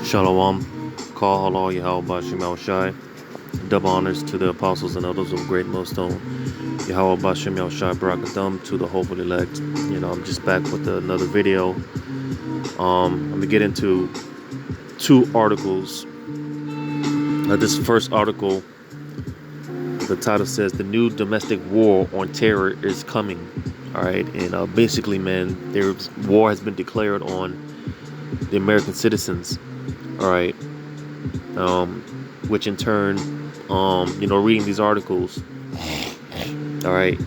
Shalom, call halal Yahweh Shem Shai. Double honors to the apostles and elders of Great Millstone. Yahweh Shem Shai Barakatham to the hopeful elect. I'm just back with another video. I'm gonna get into two articles. This first article, the title says "The New Domestic War on Terror is Coming." All right, and basically, man, there's war has been declared on the American citizens. All right, which in turn, reading these articles, all right,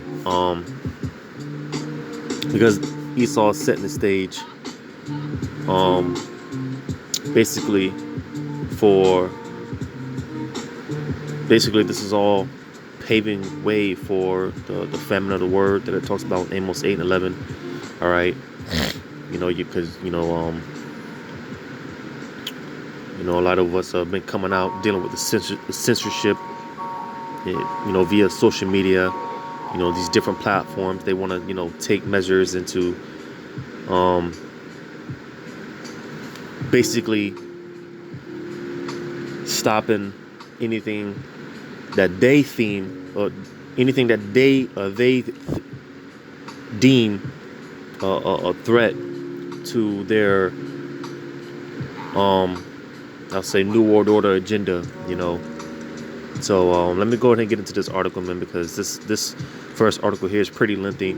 because Esau is setting the stage, basically for, this is all paving way for the famine of the word that it talks about in Amos 8 and 11, all right, a lot of us have been coming out dealing with the censorship, via social media, these different platforms. They want to, take measures into basically stopping anything that they theme or anything that they deem a threat to their I'll say New World Order agenda, So let me go ahead and get into this article, man, because this first article here is pretty lengthy.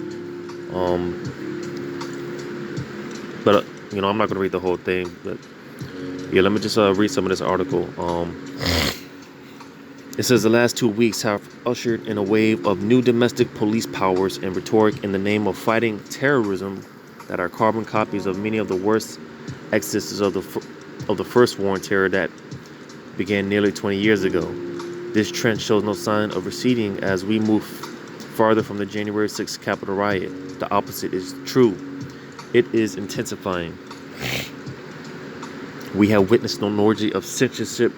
But I'm not gonna read the whole thing. But yeah, let me just read some of this article. It says the last 2 weeks have ushered in a wave of new domestic police powers and rhetoric in the name of fighting terrorism that are carbon copies of many of the worst excesses of the first war on terror that began nearly 20 years ago. This trend shows no sign of receding as we move farther from the January 6th Capitol riot. The opposite is true. It is intensifying. We have witnessed an orgy of censorship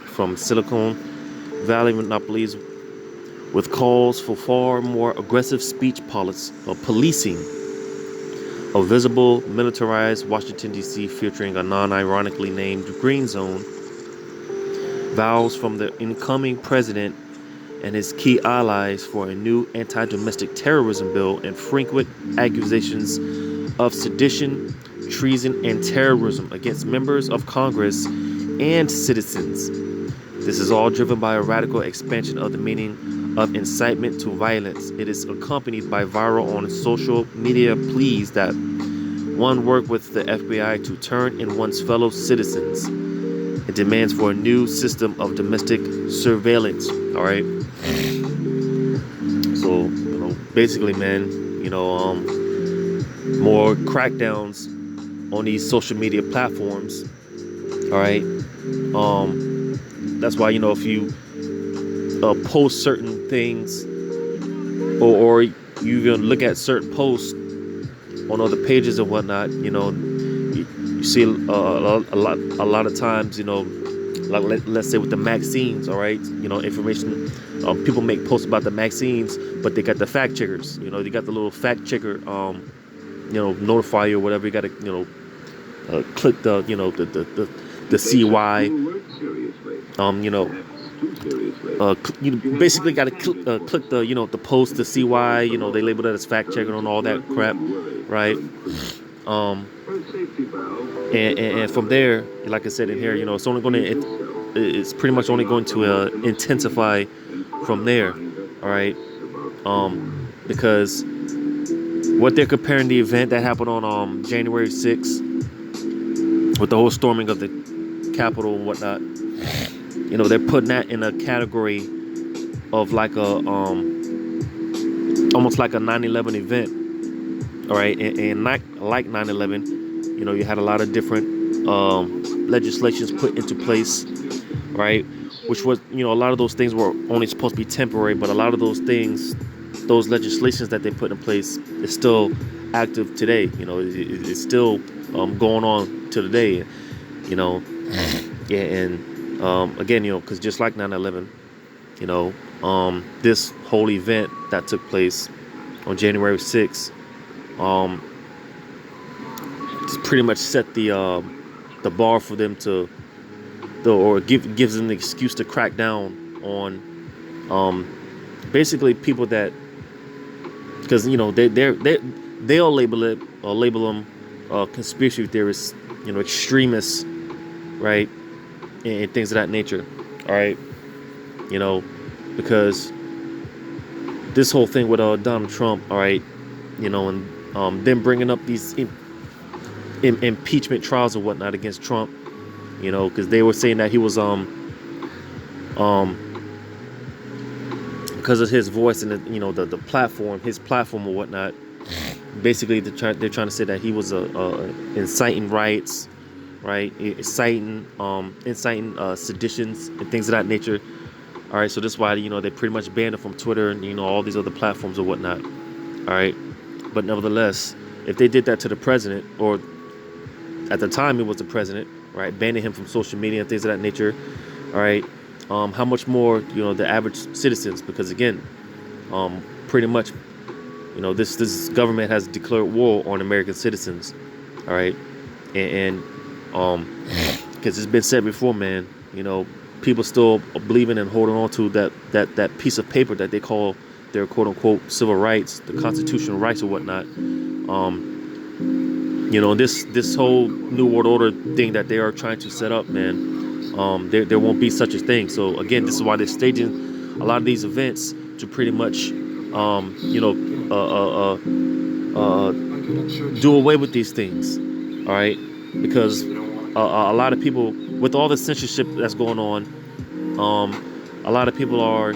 from Silicon Valley monopolies with calls for far more aggressive speech policing. A visible, militarized Washington, D.C. featuring a non-ironically named green zone, vows from the incoming president and his key allies for a new anti-domestic terrorism bill and frequent accusations of sedition, treason, and terrorism against members of Congress and citizens. This is all driven by a radical expansion of the meaning of incitement to violence. It is accompanied by viral on social media pleas that one work with the FBI to turn in one's fellow citizens. It demands for a new system of domestic surveillance. All right. So, basically, man, more crackdowns on these social media platforms. All right. That's why, if you post certain things or you even look at certain posts on other pages and whatnot, you see a lot of times, like let's say with the vaccines, all right, information, people make posts about the vaccines, but they got the fact checkers, they got the little fact checker, notify you or whatever. You got to, click the, the CY, you basically got to click the, the post, the CY, they label that as fact checker and all that crap, right? And from there, like I said in here, it's only going to, it's pretty much only going to intensify from there, all right? Because what they're comparing the event that happened on January 6th with the whole storming of the Capitol and whatnot, they're putting that in a category of like a almost like a 9/11 event, all right? And not like 9/11, you had a lot of different legislations put into place, right? Which was, a lot of those things were only supposed to be temporary, but a lot of those things, those legislations that they put in place is still active today. It's still going on to today, Yeah, and again, because just like 9/11, this whole event that took place on January 6th, pretty much set the bar for them to, or gives them the excuse to crack down on basically people that, because they'll label it or label them conspiracy theorists, extremists, right, and things of that nature. All right, because this whole thing with Donald Trump, all right, and them bringing up these impeachment trials and whatnot against Trump, because they were saying that he was because of his voice and the platform, his platform or whatnot. Basically, they're trying to say that he was inciting riots, right? Inciting seditions and things of that nature. All right, so that's why they pretty much banned him from Twitter and all these other platforms or whatnot. All right, but nevertheless, if they did that to the president, or at the time it was the president, right, banning him from social media and things of that nature, all right, how much more the average citizens? Because again, pretty much this government has declared war on American citizens, all right, and because it's been said before, man, people still believing and holding on to that piece of paper that they call their quote unquote civil rights, the constitutional rights or whatnot. This whole new world order thing that they are trying to set up, man, there won't be such a thing. So again, this is why they're staging a lot of these events to pretty much do away with these things, all right, because a lot of people, with all the censorship that's going on, a lot of people are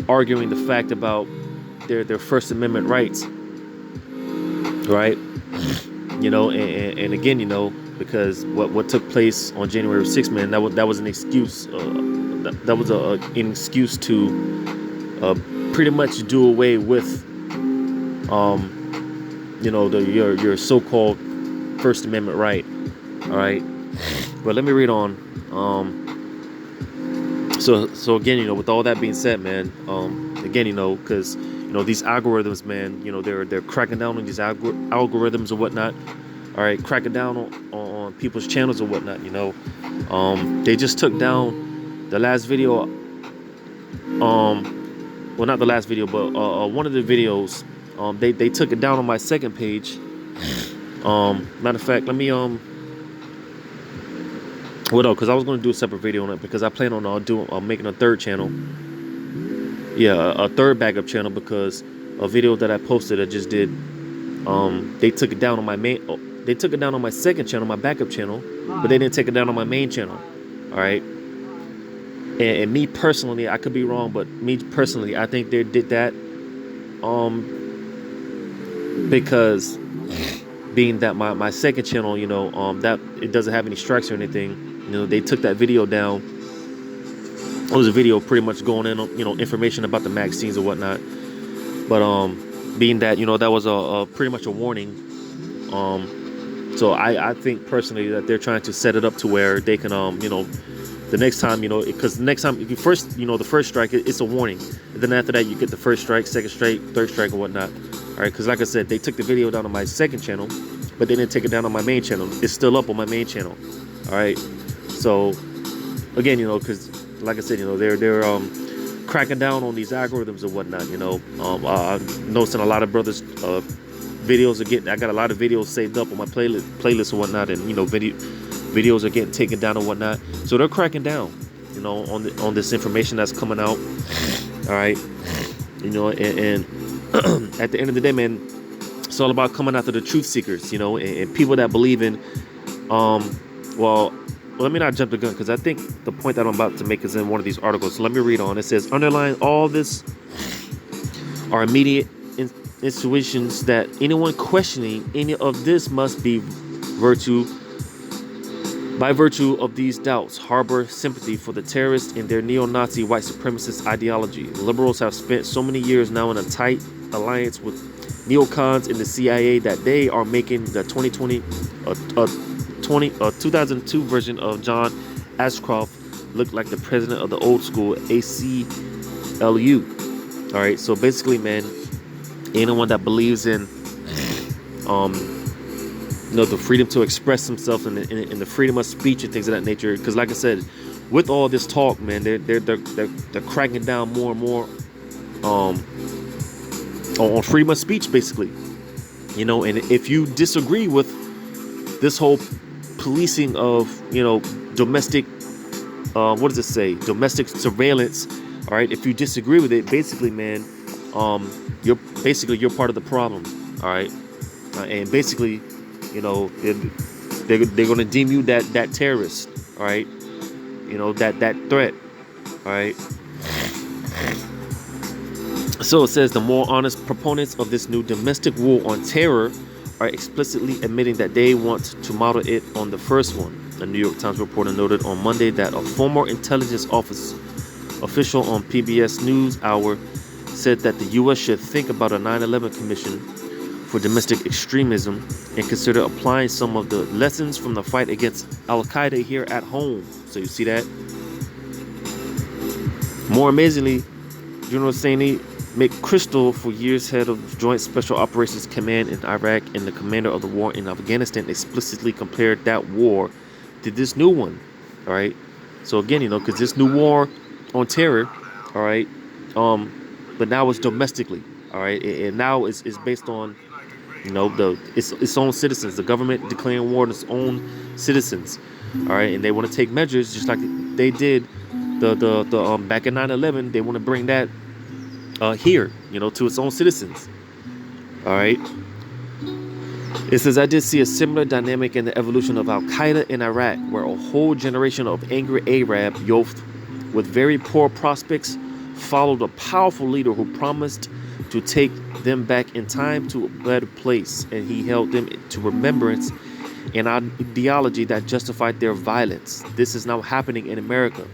arguing the fact about their First Amendment rights, right? And again, because what took place on January 6th, man, that was an excuse. That was an excuse to pretty much do away with, your so-called First Amendment right. All right, but let me read on. So again, with all that being said, man, again, because these algorithms, man, they're cracking down on these algorithms or whatnot. All right, cracking down on people's channels or whatnot. They just took down the last video. Well, not the last video, but one of the videos. They took it down on my second page. Matter of fact, let me because I was going to do a separate video on it, because I plan on making a third channel. Yeah, a third backup channel, because a video that I posted, I just did, they took it down on my they took it down on my second channel, my backup channel, but they didn't take it down on my main channel. All right. And me personally, I could be wrong, but me personally, I think they did that because being that my second channel, that it doesn't have any strikes or anything, they took that video down. It was a video pretty much going in on, information about the magazines or whatnot. But being that, that was a pretty much a warning. So I think personally that they're trying to set it up to where they can, the next time, because the next time, the first strike, it's a warning. And then after that, you get the first strike, second strike, third strike, or whatnot. All right, because like I said, they took the video down on my second channel, but they didn't take it down on my main channel. It's still up on my main channel. All right, so again, because like I said, they're cracking down on these algorithms and whatnot. I'm noticing a lot of brothers' videos are getting. I got a lot of videos saved up on my playlist and whatnot, and videos are getting taken down and whatnot. So they're cracking down, on this information that's coming out. All right, and at the end of the day, man, it's all about coming after the truth seekers, and people that believe in, well, let me not jump the gun, because I think the point that I'm about to make is in one of these articles. So let me read on. It says, underlying all this are immediate intuitions that anyone questioning any of this must be by virtue of these doubts, harbor sympathy for the terrorists and their neo-Nazi white supremacist ideology. Liberals have spent so many years now in a tight alliance with neocons in the CIA that they are making the 2002 version of John Ashcroft look like the president of the old school ACLU. All right, so basically, man, anyone that believes in the freedom to express themselves and the freedom of speech and things of that nature. Because, like I said, with all this talk, man, they're cracking down more and more um, on freedom of speech, basically. And if you disagree with this whole policing of domestic, what does it say? Domestic surveillance. All right, if you disagree with it, basically, man, you're part of the problem. All right, and basically, they're going to deem you that terrorist. All right, that threat. All right. So it says the more honest proponents of this new domestic war on terror are explicitly admitting that they want to model it on the first one. A New York Times reporter noted on Monday that a former intelligence office official on PBS NewsHour said that the U.S. should think about a 9/11 commission for domestic extremism and consider applying some of the lessons from the fight against Al-Qaeda here at home. So you see that? More amazingly, General Saini McChrystal, for years head of Joint Special Operations Command in Iraq and the commander of the war in Afghanistan, explicitly compared that war to this new one. All right. So again, because this new war on terror, all right, but now it's domestically, all right, and now it's based on, its own citizens, the government declaring war on its own citizens, all right, and they want to take measures just like they did the back in 9/11. They want to bring that here, to its own citizens. All right. It says, I did see a similar dynamic in the evolution of Al-Qaeda in Iraq, where a whole generation of angry Arab youth with very poor prospects followed a powerful leader who promised to take them back in time to a better place, and he held them to remembrance and ideology that justified their violence. This is now happening in America.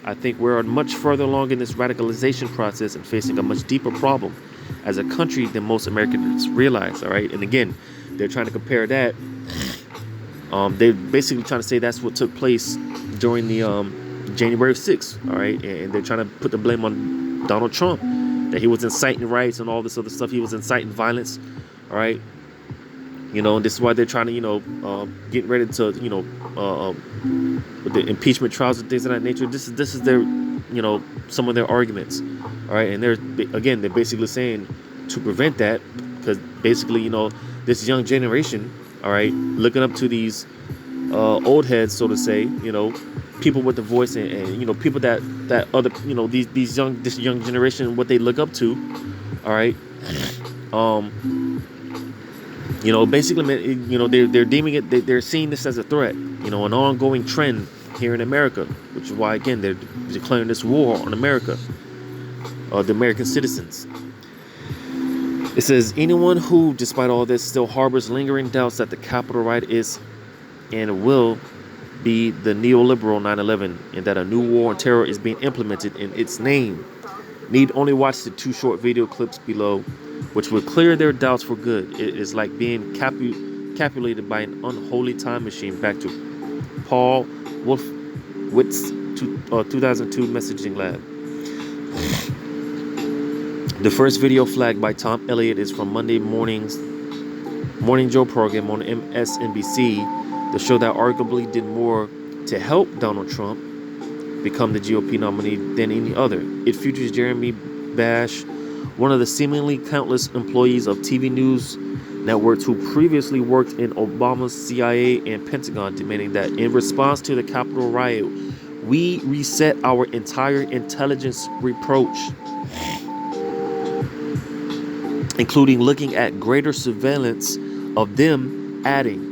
I think we're much further along in this radicalization process and facing a much deeper problem as a country than most Americans realize. All right. And again, they're trying to compare that. They're basically trying to say that's what took place during the January 6th. All right. And they're trying to put the blame on Donald Trump, that he was inciting riots and all this other stuff. He was inciting violence. All right. And this is why they're trying to, get ready to, with the impeachment trials and things of that nature. This is their, some of their arguments. All right. And they're basically saying to prevent that, because basically, this young generation, all right, looking up to these old heads, so to say, people with the voice and people that other, this young generation, what they look up to. All right. Basically, they're deeming it, they're seeing this as a threat, an ongoing trend here in America, which is why, again, they're declaring this war on America, the American citizens. It says, anyone who, despite all this, still harbors lingering doubts that the Capitol riot is and will be the neoliberal 9/11 and that a new war on terror is being implemented in its name need only watch the 2 short video clips below, which will clear their doubts for good. It is like being capulated by an unholy time machine back to Paul Wolfowitz' 2002 messaging lab. The first video flagged by Tom Elliott is from Monday morning's Morning Joe program on MSNBC, the show that arguably did more to help Donald Trump become the GOP nominee than any other. It features Jeremy Bash, one of the seemingly countless employees of TV news networks who previously worked in Obama's CIA and Pentagon, demanding that in response to the Capitol riot, we reset our entire intelligence approach, including looking at greater surveillance of them, adding,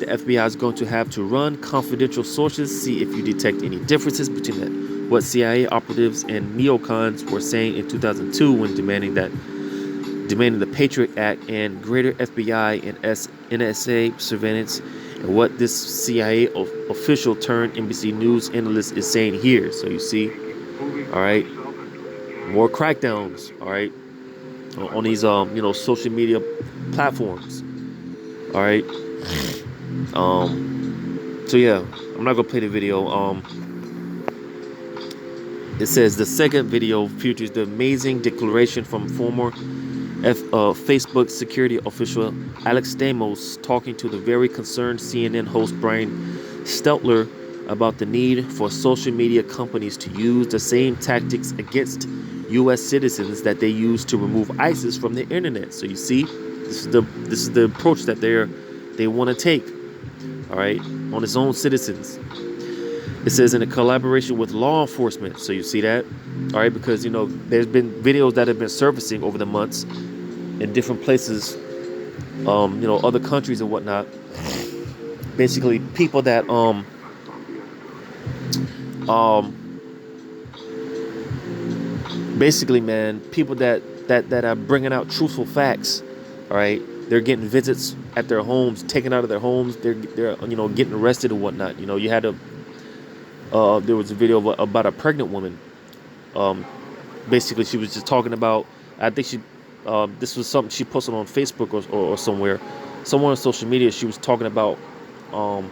the FBI is going to have to run confidential sources, see if you detect any differences between what CIA operatives and neocons were saying in 2002 when demanding the Patriot Act and greater FBI and NSA surveillance, and what this CIA official turned NBC News analyst is saying here. So you see, all right, more crackdowns, all right, on these social media platforms, all right. So yeah, I'm not gonna play the video. It says the second video features the amazing declaration from former Facebook security official Alex Stamos talking to the very concerned CNN host Brian Stelter about the need for social media companies to use the same tactics against U.S. citizens that they use to remove ISIS from the internet. So you see, this is the approach that they want to take. All right, on its own citizens. It says in a collaboration with law enforcement. So you see that, all right, because there's been videos that have been surfacing over the months in different places, other countries and whatnot. Basically, people that basically, man, people that are bringing out truthful facts. All right, they're getting visits at their homes, taken out of their homes. They're getting arrested and whatnot. You had there was a video about a pregnant woman. Basically, she was just talking about. I think this was something she posted on Facebook or somewhere on social media. She was talking about. Oh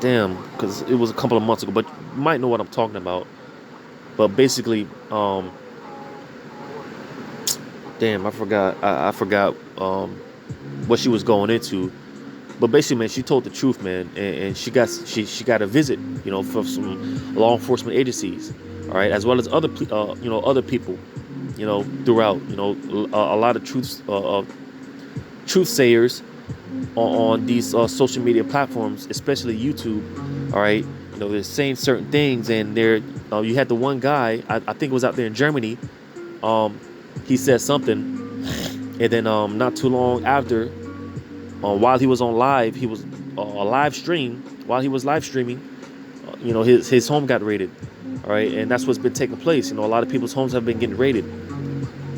damn, because it was a couple of months ago, but you might know what I'm talking about. But basically, damn, I forgot. I forgot what she was going into. But basically, man, she told the truth, man, and she got a visit, from some law enforcement agencies, all right, as well as other other people, throughout, a lot of truth sayers on these social media platforms, especially YouTube, all right. They're saying certain things, and you had the one guy, I think it was out there in Germany, he said something, and then not too long after. While he was on live, he was a live stream. While he was live streaming, his home got raided. All right, and that's what's been taking place. A lot of people's homes have been getting raided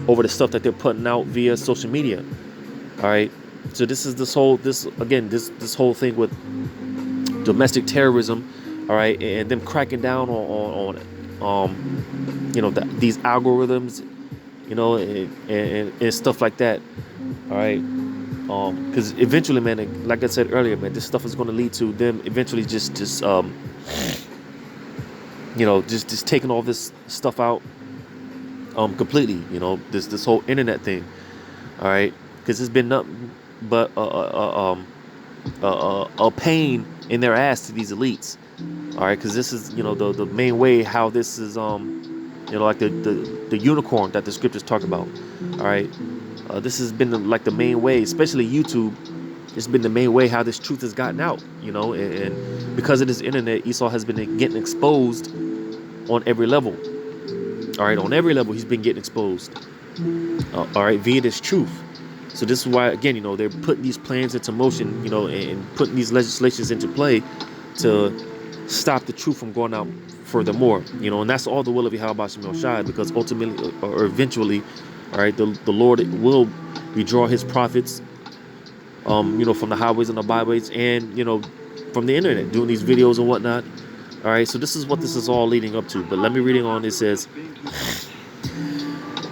over the stuff that they're putting out via social media. All right, so this whole thing with domestic terrorism. All right, and them cracking down on these algorithms, and stuff like that. All right. Because eventually, man, like I said earlier, man, this stuff is going to lead to them eventually just taking all this stuff out, completely. This whole internet thing, all right, because it's been nothing but a pain in their ass to these elites, all right, because this is the main way how this is like the unicorn that the scriptures talk about, all right. This has been the main way, especially YouTube. It's been the main way how this truth has gotten out, and because of this internet, Esau has been getting exposed on every level. All right, on every level, he's been getting exposed. All right, via this truth. So this is why, again, they're putting these plans into motion, and putting these legislations into play to stop the truth from going out furthermore, and that's all the will of Yahweh Shem Shai, because ultimately or eventually, all right, the Lord will redraw his prophets, from the highways and the byways, and from the internet, doing these videos and whatnot. All right, so this is what this is all leading up to. But let me reading on. It says,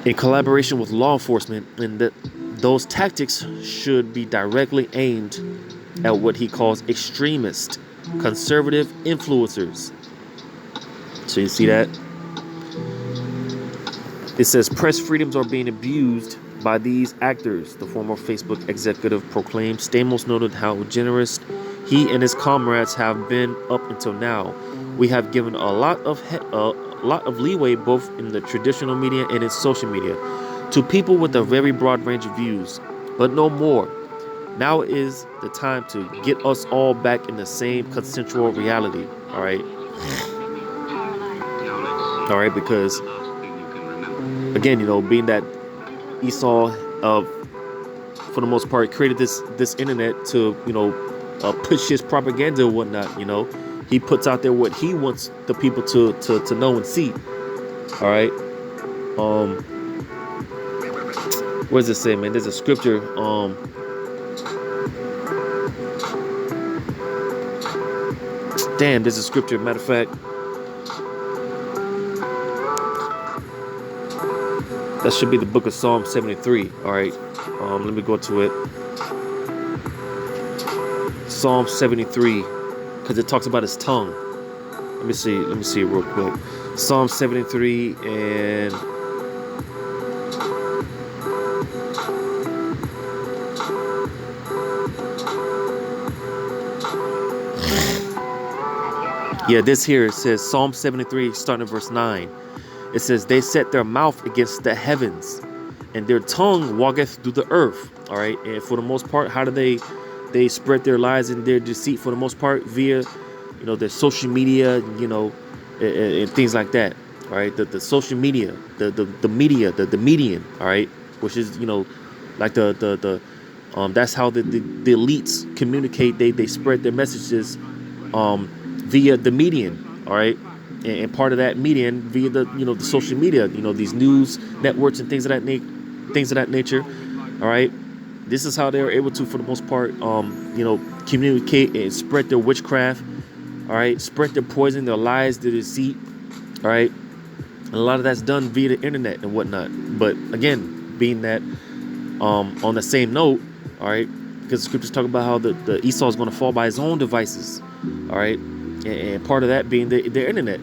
in collaboration with law enforcement, and that those tactics should be directly aimed at what he calls extremist, conservative influencers. So you see that? It says press freedoms are being abused by these actors, the former Facebook executive proclaimed. Stamos noted how generous he and his comrades have been up until now. We have given a lot of leeway both in the traditional media and in social media to people with a very broad range of views, but no more. Now is the time to get us all back in the same consensual reality. All right. All right, because again, being that Esau, for the most part, created this internet to, push his propaganda and whatnot. He puts out there what he wants the people to know and see. All right. What does it say, man? There's a scripture. There's a scripture. Matter of fact, that should be the book of Psalm 73. All right. Let me go to it. Psalm 73, because it talks about his tongue. Let me see it real quick. Psalm 73 and Yeah, this here it says Psalm 73, starting at verse 9. It says, they set their mouth against the heavens, and their tongue walketh through the earth. All right. And for the most part, how do they spread their lies and their deceit for the most part? Via, their social media, and things like that. All right. The social media, the media, the median. All right. Which is, like that's how the elites communicate. They spread their messages via the median. All right. And part of that median via the social media, these news networks and things of that nature. All right. This is how they're able to, for the most part, communicate and spread their witchcraft. All right. Spread their poison, their lies, their deceit. All right. And a lot of that's done via the internet and whatnot. But again, being that on the same note, all right, because the scriptures talk about how the Esau is going to fall by his own devices. All right. And part of that being the internet.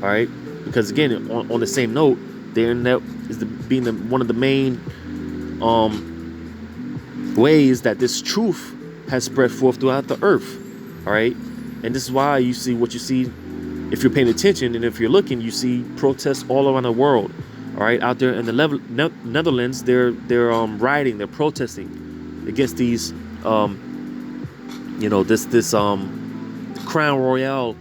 All right. Because again, on the same note, the internet is being one of the main ways that this truth has spread forth throughout the earth. All right. And this is why you see what you see if you're paying attention, and if you're looking, you see protests all around the world. All right. Out there in the Netherlands, they're rioting, they're protesting against these this Crown Royale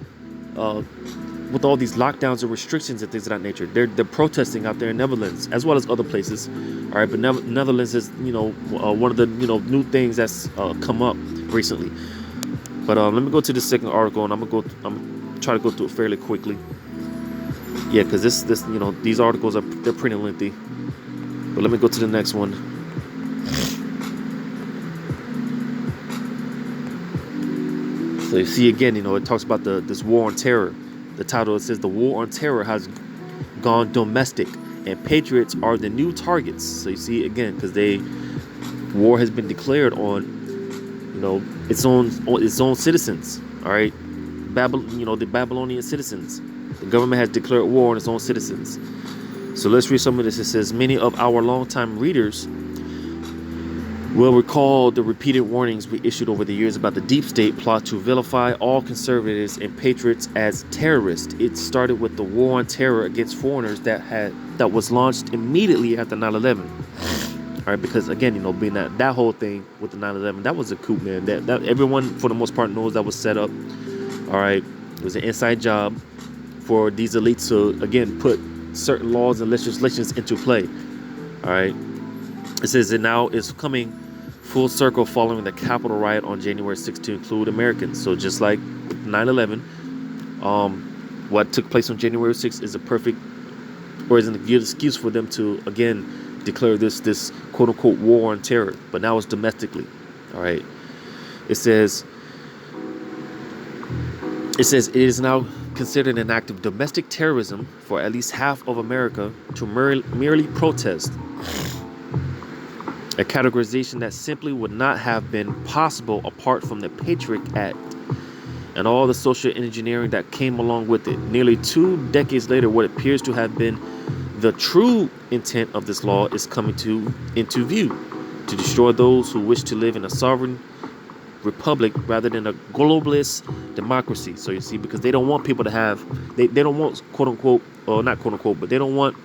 with all these lockdowns and restrictions and things of that nature. They're protesting out there in Netherlands as well as other places. All right, but Netherlands is one of the new things that's come up recently. But let me go to the second article, and I'm gonna try to go through it fairly quickly. Yeah, because this these articles they're pretty lengthy. But let me go to the next one. So you see again, it talks about this war on terror. The title, it says the war on terror has gone domestic, and patriots are the new targets. So you see again, because war has been declared on, its own citizens. All right, the Babylonian citizens. The government has declared war on its own citizens. So let's read some of this. It says, many of our longtime readers will recall the repeated warnings we issued over the years about the deep state plot to vilify all conservatives and patriots as terrorists. It started with the war on terror against foreigners that was launched immediately after 9/11. All right, because again, being that whole thing with the 9/11, that was a coup, man. That everyone for the most part knows that was set up. All right, it was an inside job for these elites to again put certain laws and legislations into play. All right, it says it now is coming full circle following the Capitol riot on January 6th to include Americans. So just like 9/11, what took place on January 6th is a good excuse for them to again declare this quote unquote war on terror, but now it's domestically. All right, it says it is now considered an act of domestic terrorism for at least half of America to merely protest. A categorization that simply would not have been possible apart from the Patriot Act and all the social engineering that came along with it. Nearly 2 decades later, what appears to have been the true intent of this law is coming into view: to destroy those who wish to live in a sovereign republic rather than a globalist democracy. So you see, because they don't want people to have, they don't want quote unquote, or not quote unquote, but they don't want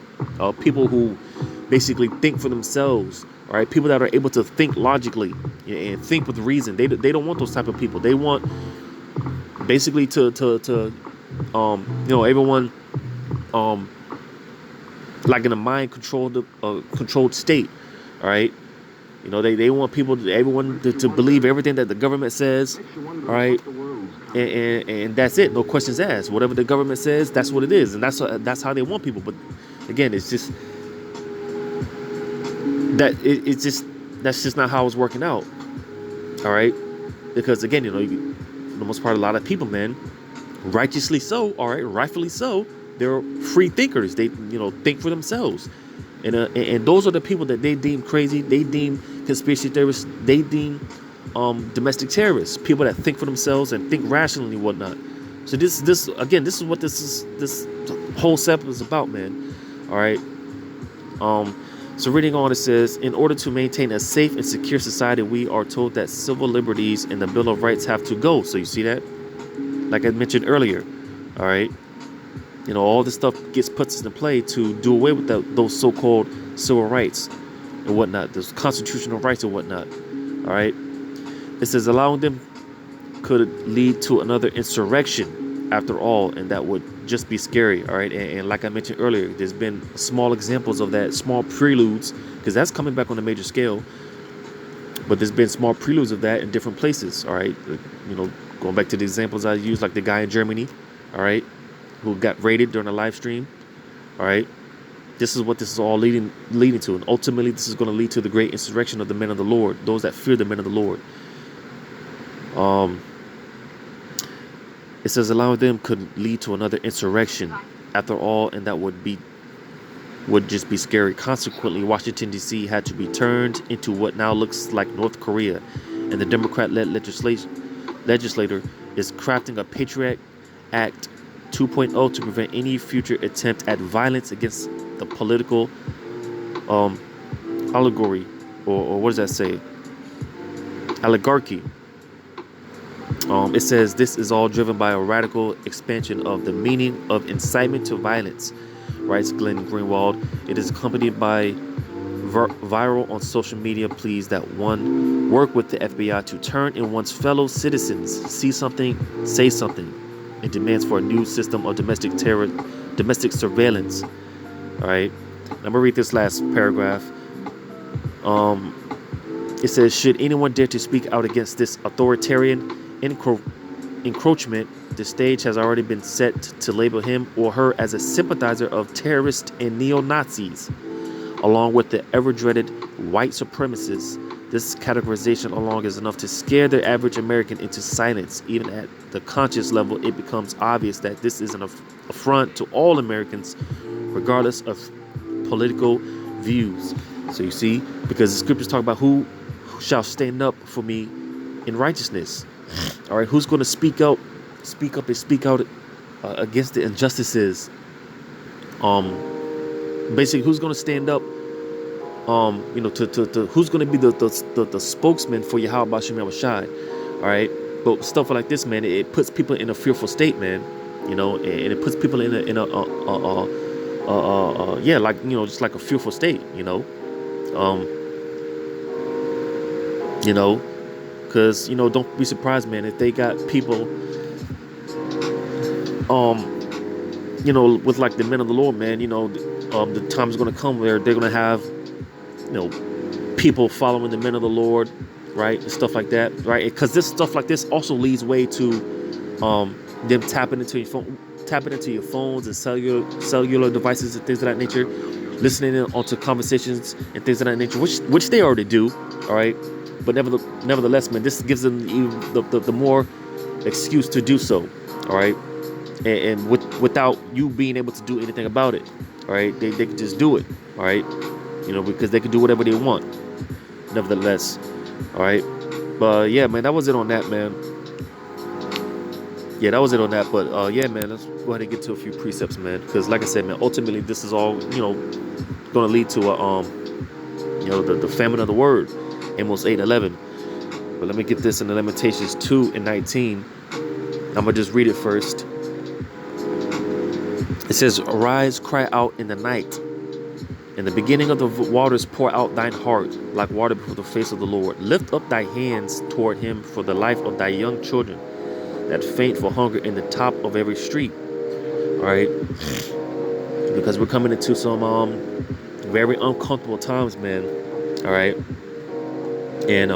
people who basically think for themselves. All right, people that are able to think logically and think with reason. They don't want those type of people. They want basically to everyone like in a mind controlled state. All right, they want everyone to believe everything that the government says. All right, and that's it. No questions asked. Whatever the government says, that's what it is, and that's how they want people. But again, it's just that's just not how it's working out. All right, because again, for the most part, a lot of people, man, righteously so, all right, rightfully so, they're free thinkers. They think for themselves, and those are the people that they deem crazy. They deem conspiracy theorists. They deem domestic terrorists. People that think for themselves and think rationally and whatnot. So this is what this whole segment is about, man. All right. So reading on, it says, in order to maintain a safe and secure society, we are told that civil liberties and the Bill of Rights have to go. So you see that? Like I mentioned earlier. All right. All this stuff gets puts into play to do away with those so-called civil rights and whatnot, those constitutional rights and whatnot. All right. It says allowing them could lead to another insurrection after all, and that would just be scary. All right. And like I mentioned earlier, there's been small examples of that, small preludes, because that's coming back on a major scale. But there's been small preludes of that in different places. All right. Going back to the examples I used, like the guy in Germany, all right, who got raided during a live stream. All right. This is what this is all leading to. And ultimately, this is going to lead to the great insurrection of the men of the Lord, those that fear the men of the Lord. It says allowing them could lead to another insurrection after all, and that would just be scary. Consequently, Washington, D.C. had to be turned into what now looks like North Korea, and the Democrat-led legislator is crafting a Patriot Act 2.0 to prevent any future attempt at violence against the political allegory, or what does that say? Oligarchy. It says this is all driven by a radical expansion of the meaning of incitement to violence, writes Glenn Greenwald. It is accompanied by viral on social media pleas that one work with the FBI to turn in one's fellow citizens, see something, say something, and demands for a new system of domestic surveillance. All right. I'm gonna read this last paragraph. It says, should anyone dare to speak out against this authoritarian encroachment, the stage has already been set to label him or her as a sympathizer of terrorists and neo-Nazis, along with the ever-dreaded white supremacists. This categorization alone is enough to scare the average American into silence. Even at the conscious level, it becomes obvious that this is an affront to all Americans, regardless of political views. So you see, because the scriptures talk about who shall stand up for me in righteousness. All right, who's going to speak up and speak out against the injustices? Basically, who's going to stand up? To who's going to be the spokesman for Yahweh Bashem Yahushai? All right, but stuff like this, man, it puts people in a fearful state, man. And it puts people in just like a fearful state, because don't be surprised, man, if they got people with like the men of the Lord, man. The time is going to come where they're going to have people following the men of the Lord, right, and stuff like that, right? Because this stuff like this also leads way to them tapping into your phones and cellular devices and things of that nature, listening in onto conversations and things of that nature, which they already do, all right. But nevertheless, man, this gives them the more excuse to do so, all right, and without you being able to do anything about it, all right. They can just do it, all right, because they can do whatever they want. Nevertheless, all right. But yeah, man, that was it on that, man. Yeah, that was it on that. But yeah, man, let's go ahead and get to a few precepts, man. Because like I said, man, ultimately this is all going to lead to the famine of the word, Amos 8:11. But let me get this in the Lamentations 2:19. I'm gonna just read it first. It says, "Arise, cry out in the night. In the beginning of the waters, pour out thine heart like water before the face of the Lord. Lift up thy hands toward him for the life of thy young children that faint for hunger in the top of every street." All right, because we're coming into some very uncomfortable times, man. All right, and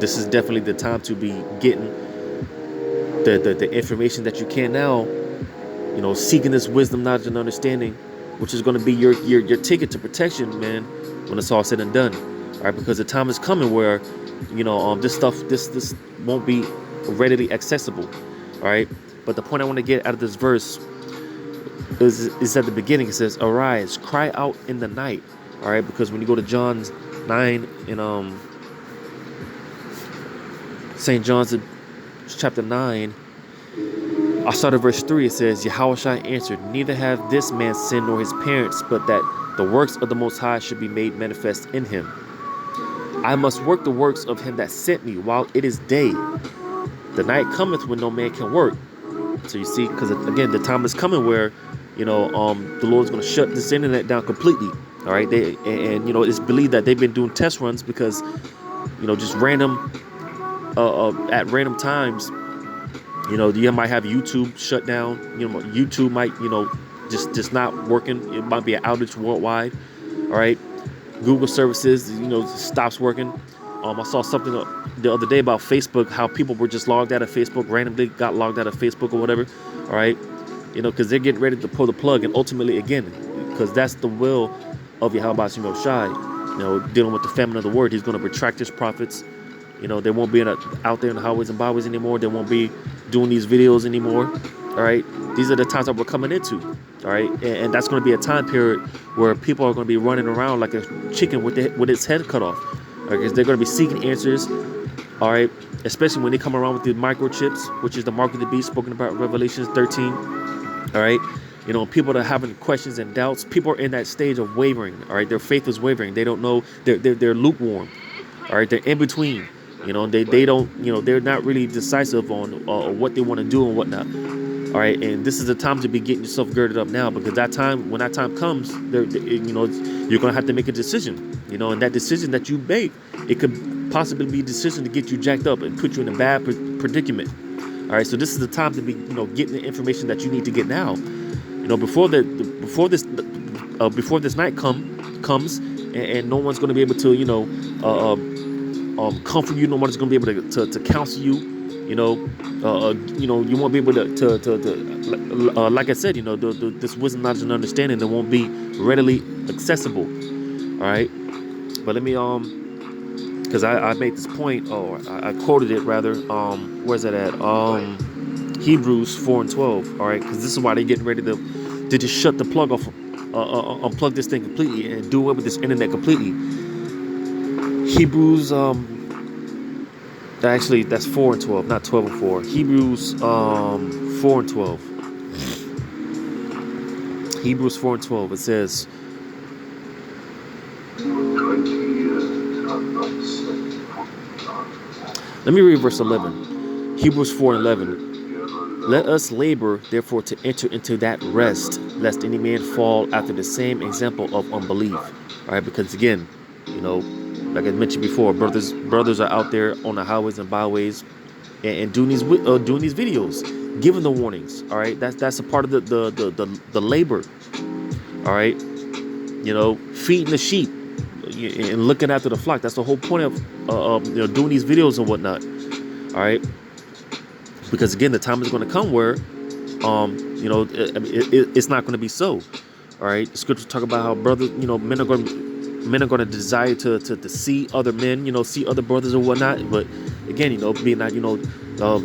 this is definitely the time to be getting the information that you can now. Seeking this wisdom, knowledge, and understanding, which is going to be your ticket to protection, man, when it's all said and done. All right, because the time is coming where this stuff this won't be readily accessible. All right, but the point I want to get out of this verse is at the beginning. It says, "Arise, cry out in the night." All right, because when you go to John 9 in St. John's chapter 9, I'll start at verse 3. It says, "Yahushua answered, Neither have this man sinned nor his parents, but that the works of the Most High should be made manifest in him. I must work the works of him that sent me while it is day. The night cometh when no man can work. So you see, because again, the time is coming where, the Lord's going to shut this internet down completely. All right, it's believed that they've been doing test runs because, just random, at random times, you might have YouTube shut down. YouTube might, just not working. It might be an outage worldwide. All right, Google services, stops working. I saw something the other day about Facebook, how people were just logged out of Facebook, randomly got logged out of Facebook or whatever. All right, because they're getting ready to pull the plug, and ultimately, again, because that's the will of Yahweh Shai, dealing with the famine of the word. He's going to retract his prophets. They won't be out there in the highways and byways anymore. They won't be doing these videos anymore. All right, these are the times that we're coming into. All right, and that's going to be a time period where people are going to be running around like a chicken with its head cut off. Because they're going to be seeking answers. All right, especially when they come around with the microchips, which is the mark of the beast spoken about in Revelation 13. All right, people that are having questions and doubts. People are in that stage of wavering. All right, their faith is wavering. They don't know. They're lukewarm. All right, they're in between. They don't. They're not really decisive on what they want to do and whatnot. All right, and this is the time to be getting yourself girded up now, because when that time comes, you're gonna have to make a decision. And that decision that you make, it could possibly be a decision to get you jacked up and put you in a bad predicament. All right, so this is the time to be, getting the information that you need to get now. Before this night comes, and no one's gonna be able to, comfort you. No one's gonna be able to counsel you. You won't be able to like I said, this wisdom, knowledge, and understanding that won't be readily accessible. All right, but let me because I made this point, or I quoted it rather. Where's that at? Hebrews 4:12. All right, because this is why they're getting ready to just shut the plug off, unplug this thing completely and do away with this internet completely. Hebrews Actually, that's 4:12, not 12:4. Hebrews 4:12. Hebrews 4:12. It says, let me read verse 11. Hebrews 4:11. Let us labor, therefore, to enter into that rest, lest any man fall after the same example of unbelief. All right, because again, like I mentioned before, brothers are out there on the highways and byways and doing these videos, giving the warnings. All right, that's a part of the labor. All right, feeding the sheep and looking after the flock. That's the whole point of doing these videos and whatnot. All right, because again, the time is going to come where it's not going to be so. All right, the scriptures talk about how brothers, men are going to desire to see other men, see other brothers or whatnot. But again, being that,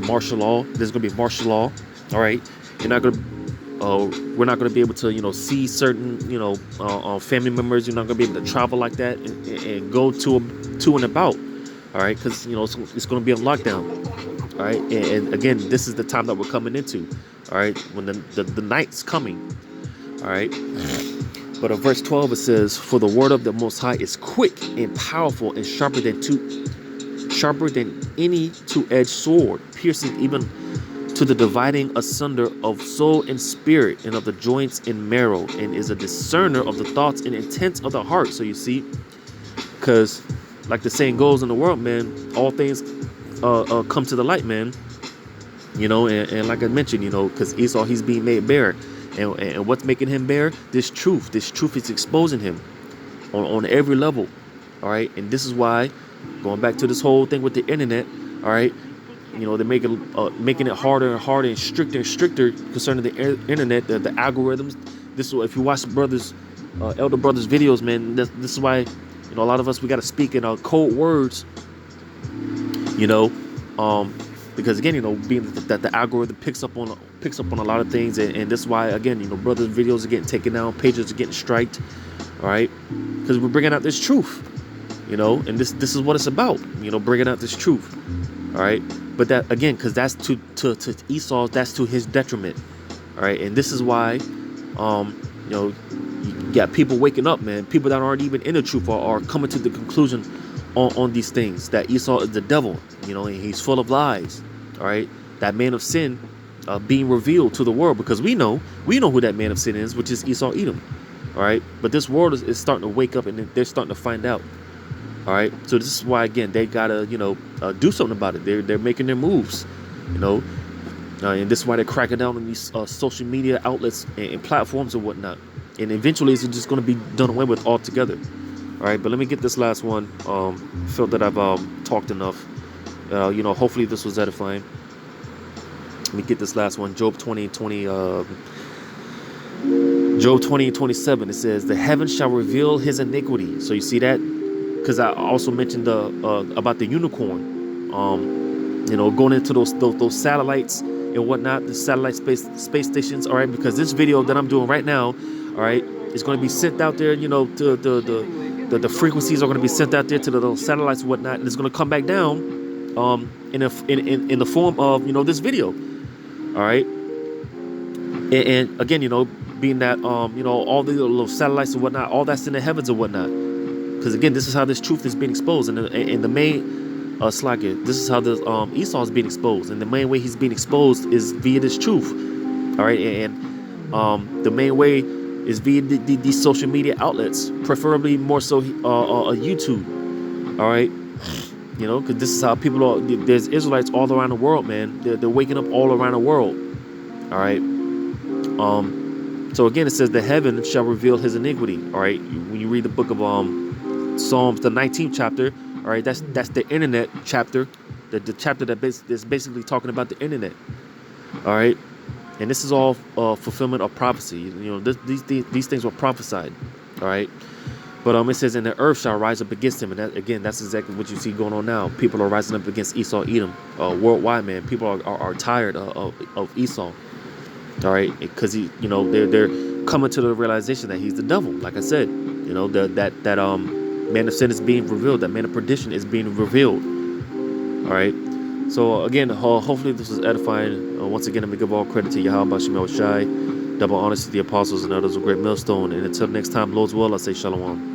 martial law, there's going to be martial law. All right. We're not going to be able to, see certain, family members. You're not going to be able to travel like that and go to and about. All right. Because, it's going to be a lockdown. All right. And again, this is the time that we're coming into. All right. When the night's coming. All right. But in verse 12 it says, "For the word of the Most High is quick and powerful and sharper than any two-edged sword, piercing even to the dividing asunder of soul and spirit, and of the joints and marrow, and is a discerner of the thoughts and intents of the heart." So you see, because like the saying goes in the world, man, all things come to the light, man. And like I mentioned, because Esau, he's being made bare. And what's making him bare? This truth is exposing him on every level. All right. And this is why, going back to this whole thing with the internet. All right. They're making it harder and harder and stricter concerning the internet, the algorithms. This is, if you watch elder brothers videos, man, this is why, a lot of us, we got to speak in code words, because again, being that the algorithm picks up on a lot of things, and this is why, again, brothers' videos are getting taken down, pages are getting striked, all right, because we're bringing out this truth, and this is what it's about, bringing out this truth, all right. But that, again, because that's to Esau, that's to his detriment, all right. And this is why, you got people waking up, man, people that aren't even in the truth are coming to the conclusion on these things, that Esau is the devil, and he's full of lies. All right, that man of sin, being revealed to the world, because we know who that man of sin is, which is Esau Edom. All right, but this world is starting to wake up, and they're starting to find out. All right, so this is why, again, they gotta do something about it. They're making their moves, and this is why they're cracking down on these social media outlets and platforms and whatnot. And eventually, it's just going to be done away with altogether. All right, but let me get this last one. Felt that I've talked enough. Hopefully this was edifying. Let me get this last one. Job 20:20. Job 20:27. It says, "The heavens shall reveal his iniquity." So you see that, because I also mentioned about the unicorn. Going into those satellites and whatnot, the satellite space stations. All right, because this video that I'm doing right now, all right, is going to be sent out there. The frequencies are going to be sent out there to the satellites and whatnot, and it's going to come back down in the form of this video. All right, and again, being that all the little satellites and whatnot, all that's in the heavens and whatnot. Because again, this is how this truth is being exposed, and the main this is how this Esau is being exposed, and the main way he's being exposed is via this truth. All right, and the main way is via these social media outlets, preferably more so YouTube. All right, because this is how people are. There's Israelites all around the world, man. They're waking up all around the world. All right. So again, it says the heaven shall reveal his iniquity. All right. When you read the book of Psalms, the 19th chapter. All right. That's the internet chapter. The chapter that's basically talking about the internet. All right. And this is all fulfillment of prophecy. These things were prophesied. All right. But it says, and the earth shall rise up against him. And that's exactly what you see going on now. People are rising up against Esau Edom worldwide, man. People are tired of Esau. All right, because they're coming to the realization that he's the devil. Like I said, that man of sin is being revealed. That man of perdition is being revealed. All right. So again, hopefully this was edifying. Once again, I'm gonna give all credit to Yahweh Shemel Shai. Double honors to the apostles and others of great millstone. And until next time, Lord's will, I say shalom.